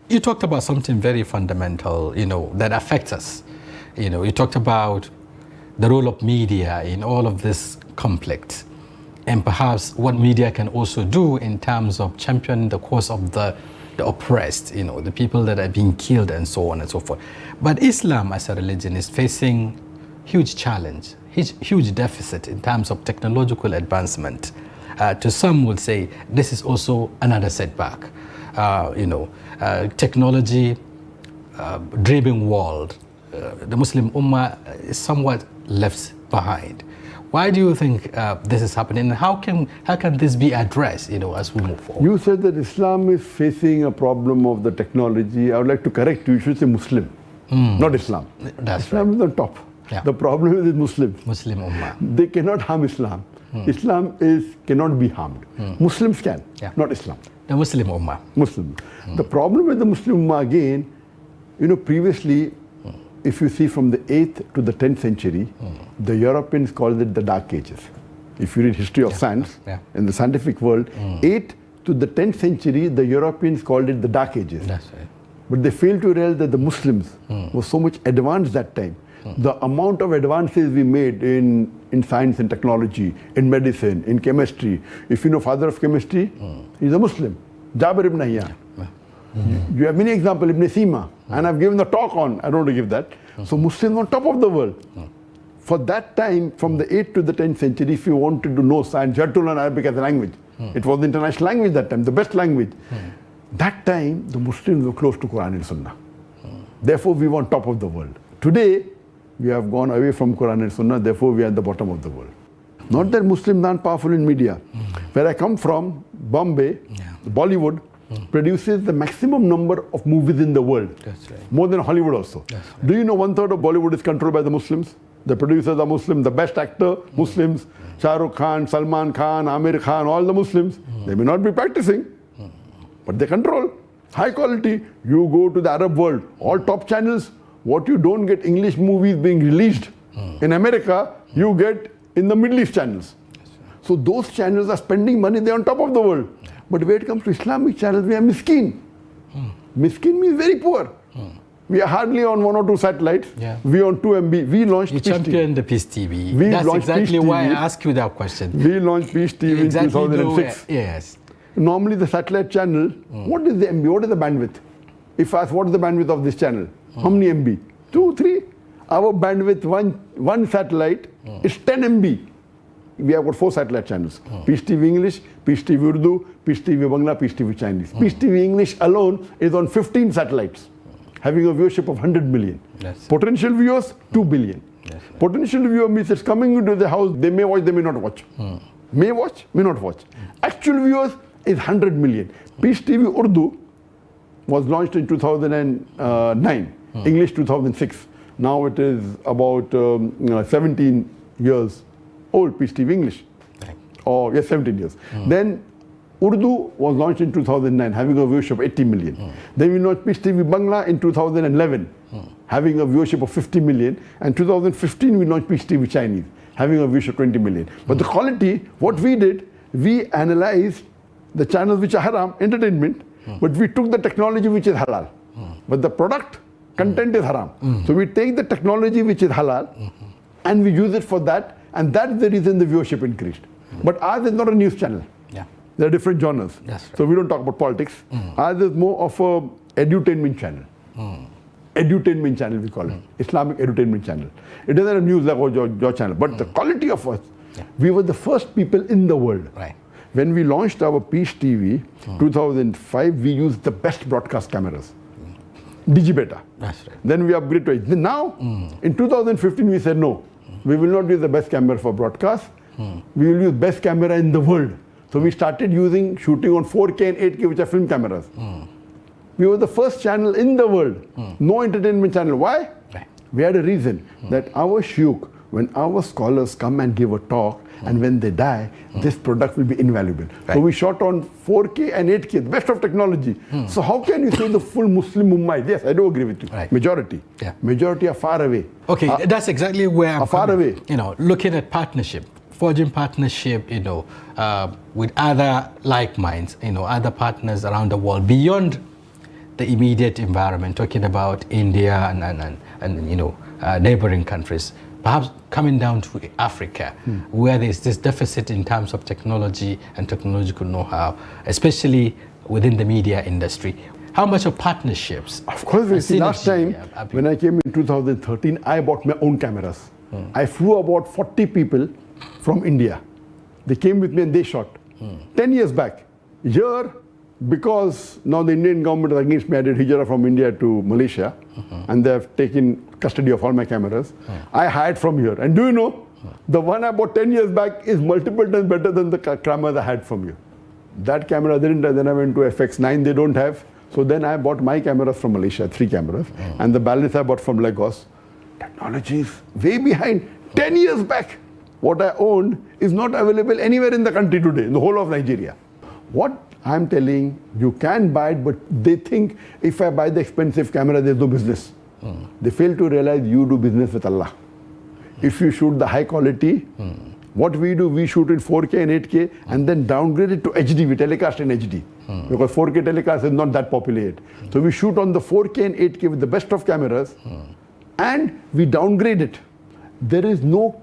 You talked about something very fundamental, that affects us. You talked about the role of media in all of this conflict, and perhaps what media can also do in terms of championing the cause of the oppressed, the people that are being killed and so on and so forth. But Islam as a religion is facing huge challenge, huge deficit in terms of technological advancement. To some would say this is also another setback. Technology-driven world, the Muslim Ummah is somewhat left behind. Why do you think this is happening? And how can this be addressed, as we move forward? You said that Islam is facing a problem of the technology. I would like to correct you. You should say Muslim, not Islam. That's Islam is on top. Yeah. The problem is Muslims. Muslim Ummah. They cannot harm Islam. Islam cannot be harmed. Muslims can, not Islam. The Muslim Ummah. Muslim. The problem with the Muslim Ummah again, previously, if you see from the 8th to the 10th century, the Europeans called it the Dark Ages. If you read history of science, in the scientific world, 8th to the 10th century, the Europeans called it the Dark Ages. That's right. But they failed to realize that the Muslims were so much advanced that time. The amount of advances we made in science and technology, in medicine, in chemistry. If you know father of chemistry, he's a Muslim, Jabir ibn Hayyan. You have many examples, Ibn Sima, and I've given the talk on, I don't want to give that. So Muslims on top of the world. For that time, from the 8th to the 10th century, if you wanted to know science, you had to learn Arabic as a language. It was the international language that time, the best language. That time, the Muslims were close to Quran and Sunnah. Therefore, we were on top of the world. Today, we have gone away from Quran and Sunnah, therefore we are at the bottom of the world. Not that Muslims aren't powerful in media. Where I come from, Bombay, Bollywood, produces the maximum number of movies in the world. That's right. More than Hollywood also. Right. Do you know 1/3 of Bollywood is controlled by the Muslims? The producers are Muslim, the best actor, Muslims. Shah Rukh Khan, Salman Khan, Amir Khan, all the Muslims. They may not be practicing, but they control. High quality. You go to the Arab world, all top channels. What you don't get English movies being released in America, you get in the Middle East channels. So those channels are spending money, they're on top of the world. But when it comes to Islamic channels, we are miskin. Miskin means very poor. We are hardly on 1 or 2 satellites. We are on 2 MB. We launched You Peace championed TV. the Peace TV. We That's launched exactly Peace why I TV. asked you that question. We launched Peace TV in 2006. Yes. Normally the satellite channel, what is the MB? What is the bandwidth? If I ask what is the bandwidth of this channel? How many MB? 2, 3. Our bandwidth, one satellite is 10 MB. We have got 4 satellite channels. Peace TV English, Peace TV Urdu, Peace TV Bangla, Peace TV Chinese. Peace TV English alone is on 15 satellites, having a viewership of 100 million. Potential viewers, 2 billion. Potential viewer means it's coming into the house, they may watch, they may not watch. May watch, may not watch. Actual viewers is 100 million. Peace TV Urdu was launched in 2009, English 2006. Now it is about 17 years old, Peace TV English. Or yes, 17 years. Then Urdu was launched in 2009, having a viewership of 80 million. Then we launched Peace TV Bangla in 2011, having a viewership of 50 million. And 2015 we launched Peace TV Chinese, having a viewership of 20 million. But the quality, what we did, we analyzed the channels which are haram, entertainment, but we took the technology which is halal. But the product, content is haram. So we take the technology which is halal and we use it for that, and that's the reason the viewership increased. But ours is not a news channel. There are different genres. Right. So we don't talk about politics. Ours is more of a edutainment channel. Edutainment channel we call it. Islamic edutainment channel. It doesn't have news like your channel. But the quality of us, we were the first people in the world. When we launched our Peace TV, 2005, we used the best broadcast cameras. Digibeta. Then we upgraded to it. Now, in 2015, we said no. We will not use the best camera for broadcast. We will use best camera in the world. So we started shooting on 4K and 8K, which are film cameras. We were the first channel in the world. No entertainment channel. Why? We had a reason that our shuyukh, when our scholars come and give a talk, and when they die, this product will be invaluable. So we shot on 4K and 8K, the best of technology. So how can you say the full Muslim Ummah? Yes, I do agree with you. Majority. Majority are far away. Okay, that's exactly where I'm far away. Looking at partnership, forging partnership, with other like minds, other partners around the world, beyond the immediate environment, talking about India and neighboring countries, perhaps coming down to Africa, where there's this deficit in terms of technology and technological know-how, especially within the media industry. How much of partnerships? Of course, and see, last time synergy when I came in 2013, I bought my own cameras. I flew about 40 people from India. They came with me and they shot. 10 years back. Here, because now the Indian government is against me, I did hijrah from India to Malaysia, and they have taken custody of all my cameras. I hired from here. And do you know, the one I bought 10 years back is multiple times better than the cameras I had from you. That camera didn't have, then I went to FX9, they don't have. So then I bought my cameras from Malaysia, 3 cameras, and the balance I bought from Lagos. Technology is way behind. 10 years back, what I owned is not available anywhere in the country today, in the whole of Nigeria. What I'm telling, you can buy it, but they think if I buy the expensive camera, there's no business. They fail to realize you do business with Allah. If you shoot the high quality, what we do, we shoot in 4K and 8K and then downgrade it to HD. We telecast in HD because 4K telecast is not that popular yet. So we shoot on the 4K and 8K with the best of cameras and we downgrade it. There is no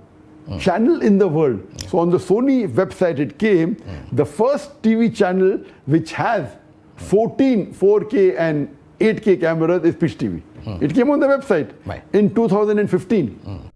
channel in the world. So on the Sony website it came, the first TV channel which has 14 4K and 8K cameras is Pitch TV. It came on the website in 2015.